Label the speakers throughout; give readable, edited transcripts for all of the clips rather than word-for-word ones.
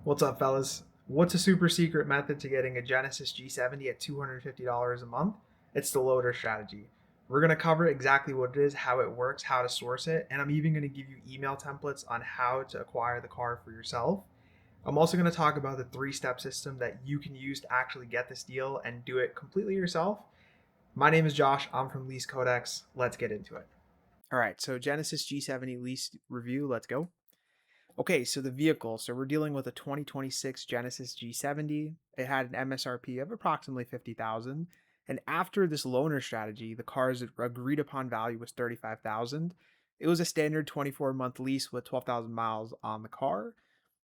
Speaker 1: What's up, fellas? What's a super secret method to getting a Genesis G70 at $250 a month? It's the loader strategy. We're going to cover exactly what it is, how it works, how to source it, and I'm even going to give you email templates on how to acquire the car for yourself. I'm also going to talk about the three-step system that you can use to actually get this deal and do it completely yourself. My name is Josh. I'm from Lease Codex. Let's get into it. All right, so Genesis G70 lease review. Let's go. Okay, so the vehicle. So we're dealing with a 2026 Genesis G70. It had an MSRP of approximately 50,000. And after this loaner strategy, the car's agreed upon value was 35,000. It was a standard 24-month lease with 12,000 miles on the car.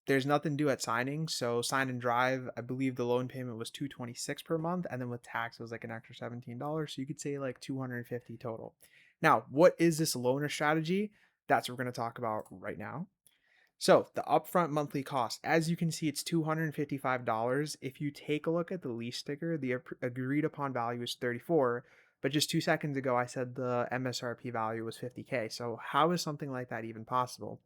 Speaker 1: There's nothing due at signing, so sign and drive, I believe the loan payment was 226 per month, and then with tax it was like an extra $17. So you could say like 250 total. Now, what is this loaner strategy? That's what we're going to talk about right now. So the upfront monthly cost, as you can see, it's $255. If you take a look at the lease sticker, the agreed upon value is 34. But just 2 seconds ago, I said the MSRP value was 50K. So how is something like that even possible?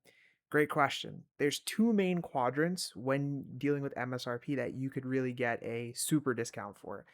Speaker 1: Great question. There's two main quadrants when dealing with MSRP that you could really get a super discount for.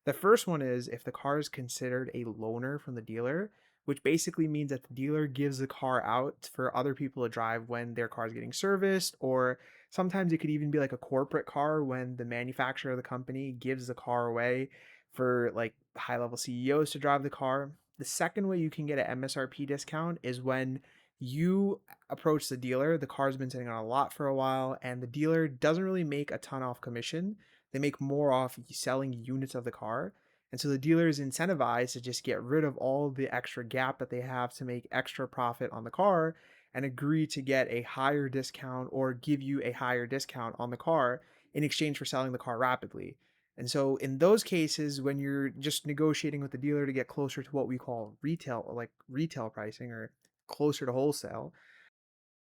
Speaker 1: The first one is if the car is considered a loaner from the dealer, which basically means that the dealer gives the car out for other people to drive when their car is getting serviced, or sometimes it could even be like a corporate car when the manufacturer of the company gives the car away for like high level CEOs to drive the car. The second way you can get an MSRP discount is when you approach the dealer. The car's been sitting on a lot for a while, and the dealer doesn't really make a ton off commission. They make more off selling units of the car. And so the dealer is incentivized to just get rid of all the extra gap that they have to make extra profit on the car and agree to get a higher discount or give you a higher discount on the car in exchange for selling the car rapidly. And so in those cases, when you're just negotiating with the dealer to get closer to what we call retail, or like retail pricing or closer to wholesale,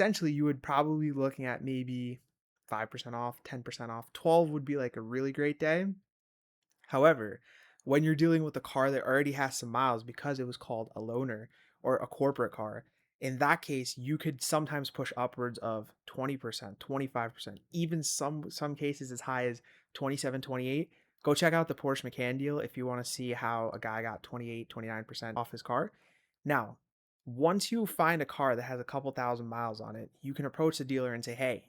Speaker 1: essentially you would probably be looking at maybe 5% off, 10% off. 12 would be like a really great day. However, when you're dealing with a car that already has some miles because it was called a loaner or a corporate car, in that case, you could sometimes push upwards of 20%, 25%, even some cases as high as 27, 28. Go check out the Porsche Macan deal if you want to see how a guy got 28, 29% off his car. Now, once you find a car that has a couple thousand miles on it, you can approach the dealer and say, hey,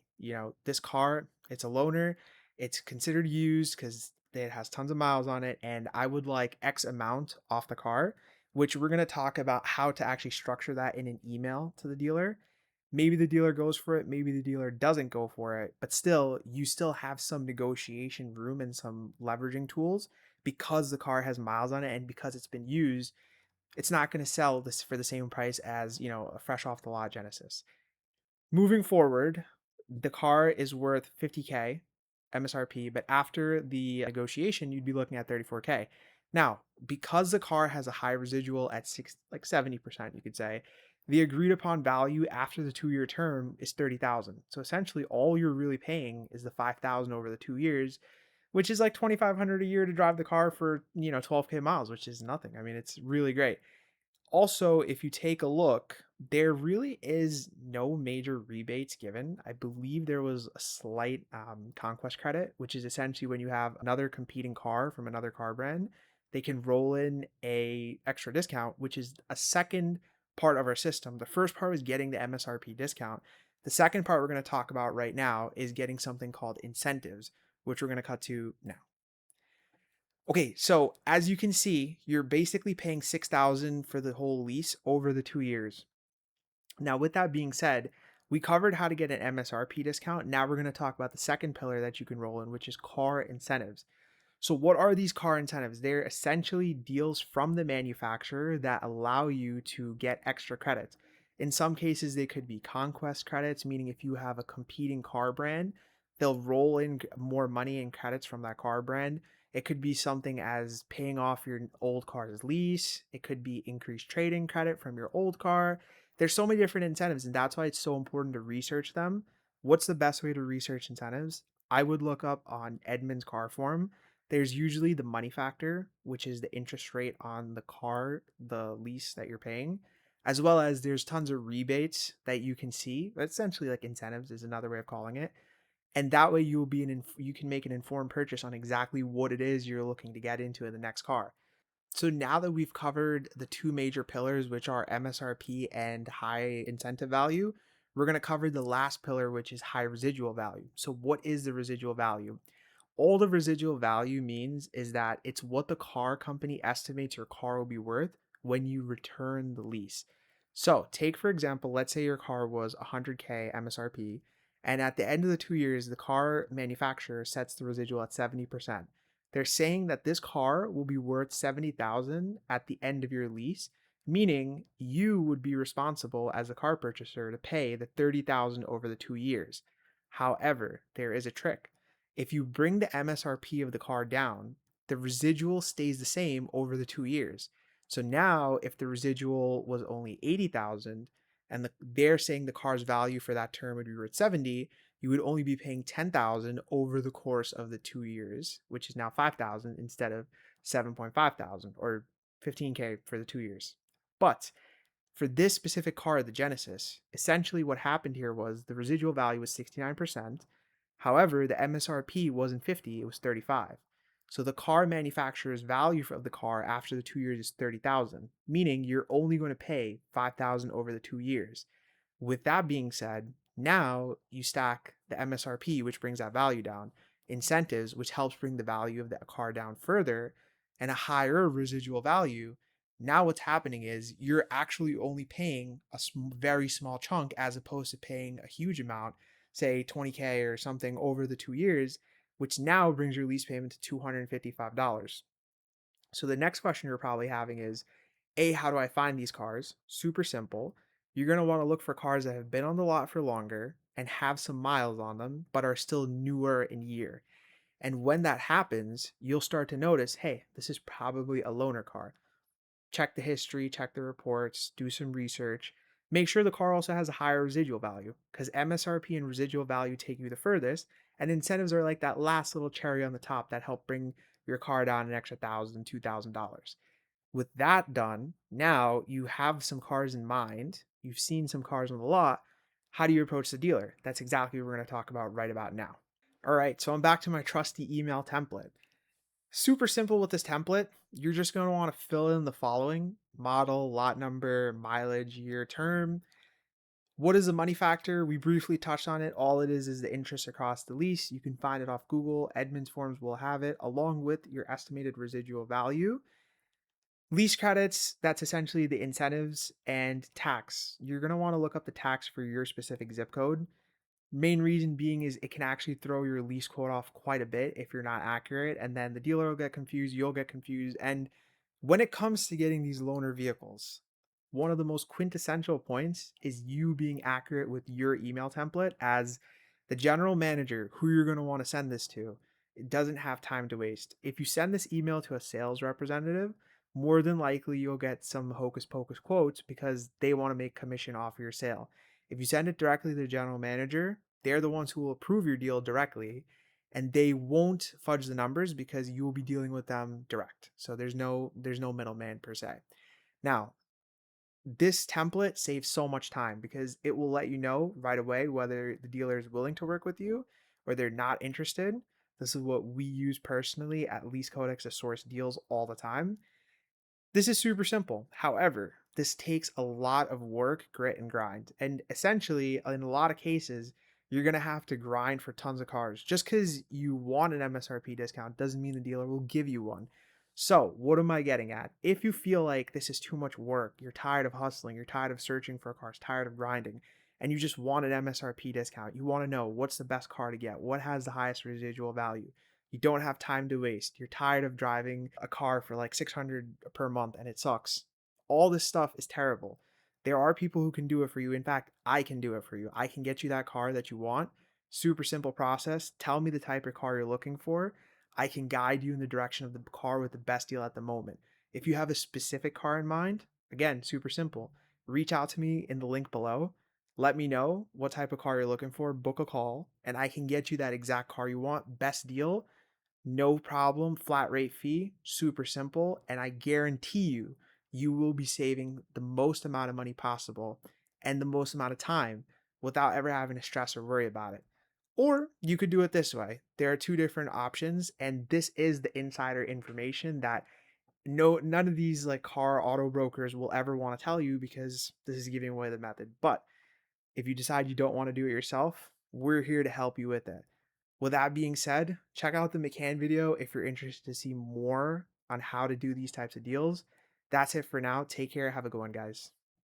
Speaker 1: this car, it's a loaner. It's considered used because it has tons of miles on it, and I would like X amount off the car, which we're going to talk about how to actually structure that in an email to the dealer. Maybe the dealer goes for it, maybe the dealer doesn't go for it, but still, you still have some negotiation room and some leveraging tools because the car has miles on it and because it's been used. It's not going to sell this for the same price as, a fresh off the lot Genesis. Moving forward, the car is worth 50K MSRP, but after the negotiation, you'd be looking at 34K. Now, because the car has a high residual at 70%, you could say, the agreed upon value after the 2-year term is 30,000. So essentially, all you're really paying is the 5,000 over the 2 years, which is like 2,500 a year to drive the car for 12K miles, which is nothing. I mean, it's really great. Also, if you take a look, there really is no major rebates given. I believe there was a slight conquest credit, which is essentially when you have another competing car from another car brand, they can roll in a extra discount, which is a second part of our system. The first part was getting the MSRP discount. The second part we're going to talk about right now is getting something called incentives, which we're going to cut to now. Okay, so as you can see, you're basically paying 6,000 for the whole lease over the 2 years. Now, with that being said, we covered how to get an MSRP discount. Now we're going to talk about the second pillar that you can roll in, which is car incentives. So what are these car incentives? They're essentially deals from the manufacturer that allow you to get extra credits. In some cases, they could be conquest credits, meaning if you have a competing car brand, they'll roll in more money and credits from that car brand. It could be something as paying off your old car's lease. It could be increased trading credit from your old car. There's so many different incentives, and that's why it's so important to research them. What's the best way to research incentives? I would look up on Edmunds Car Forum. There's usually the money factor, which is the interest rate on the car, the lease that you're paying, as well as there's tons of rebates that you can see. Essentially, like incentives is another way of calling it. And that way you can make an informed purchase on exactly what it is you're looking to get into in the next car. So now that we've covered the two major pillars, which are MSRP and high incentive value, we're going to cover the last pillar, which is high residual value. So what is the residual value? All the residual value means is that it's what the car company estimates your car will be worth when you return the lease. So take, for example, let's say your car was 100K MSRP, and at the end of the 2 years, the car manufacturer sets the residual at 70%. They're saying that this car will be worth 70,000 at the end of your lease, meaning you would be responsible as a car purchaser to pay the 30,000 over the 2 years. However, there is a trick. If you bring the MSRP of the car down, the residual stays the same over the 2 years. So now if the residual was only 80,000 and they're saying the car's value for that term would be worth 70, you would only be paying 10,000 over the course of the 2 years, which is now 5,000 instead of 7.5 thousand or 15K for the 2 years. But for this specific car, the Genesis, essentially what happened here was the residual value was 69%. However, the MSRP wasn't 50, it was 35. So the car manufacturer's value of the car after the 2 years is 30,000, meaning you're only going to pay 5,000 over the 2 years. With that being said, now you stack the MSRP, which brings that value down, incentives, which helps bring the value of that car down further, and a higher residual value. Now what's happening is you're actually only paying a very small chunk as opposed to paying a huge amount, say 20K or something over the 2 years, which now brings your lease payment to $255. So the next question you're probably having is, A, how do I find these cars? Super simple. You're going to want to look for cars that have been on the lot for longer and have some miles on them, but are still newer in year. And when that happens, you'll start to notice, hey, this is probably a loaner car. Check the history, check the reports, do some research. Make sure the car also has a higher residual value because MSRP and residual value take you the furthest, and incentives are like that last little cherry on the top that help bring your car down an extra $1,000, $2,000. With that done, now you have some cars in mind. You've seen some cars on the lot. How do you approach the dealer? That's exactly what we're going to talk about right about now. All right, so I'm back to my trusty email template. Super simple with this template. You're just going to want to fill in the following: model, lot number, mileage, year, term. What is the money factor? We briefly touched on it. All it is the interest across the lease. You can find it off Google. Edmunds Forms will have it, along with your estimated residual value. Lease credits, that's essentially the incentives, and tax. You're going to want to look up the tax for your specific zip code. Main reason being is it can actually throw your lease quote off quite a bit if you're not accurate, and then the dealer will get confused, you'll get confused. And when it comes to getting these loaner vehicles, one of the most quintessential points is you being accurate with your email template. As the general manager who you're going to want to send this to, it doesn't have time to waste. If you send this email to a sales representative, more than likely you'll get some hocus pocus quotes because they want to make commission off your sale. If you send it directly to the general manager, they're the ones who will approve your deal directly, and they won't fudge the numbers because you will be dealing with them direct. So there's no middleman per se. Now, this template saves so much time because it will let you know right away whether the dealer is willing to work with you or they're not interested. This is what we use personally at Lease Codex to source deals all the time. This is super simple. However, this takes a lot of work, grit, and grind. And essentially, in a lot of cases, you're going to have to grind for tons of cars. Just because you want an MSRP discount doesn't mean the dealer will give you one. So, what am I getting at? If you feel like this is too much work, you're tired of hustling, you're tired of searching for cars, tired of grinding, and you just want an MSRP discount, you want to know what's the best car to get, what has the highest residual value, you don't have time to waste, you're tired of driving a car for like 600 per month and it sucks. All this stuff is terrible. There are people who can do it for you. In fact, I can do it for you. I can get you that car that you want. Super simple process. Tell me the type of car you're looking for. I can guide you in the direction of the car with the best deal at the moment. If you have a specific car in mind, again, super simple. Reach out to me in the link below. Let me know what type of car you're looking for, book a call, and I can get you that exact car you want. Best deal, no problem, flat rate fee, super simple, and I guarantee you, you will be saving the most amount of money possible and the most amount of time without ever having to stress or worry about it. Or you could do it this way. There are two different options, and this is the insider information that none of these like car auto brokers will ever want to tell you because this is giving away the method. But if you decide you don't want to do it yourself, we're here to help you with it. With that being said, check out the McCann video if you're interested to see more on how to do these types of deals. That's it for now. Take care. Have a good one, guys.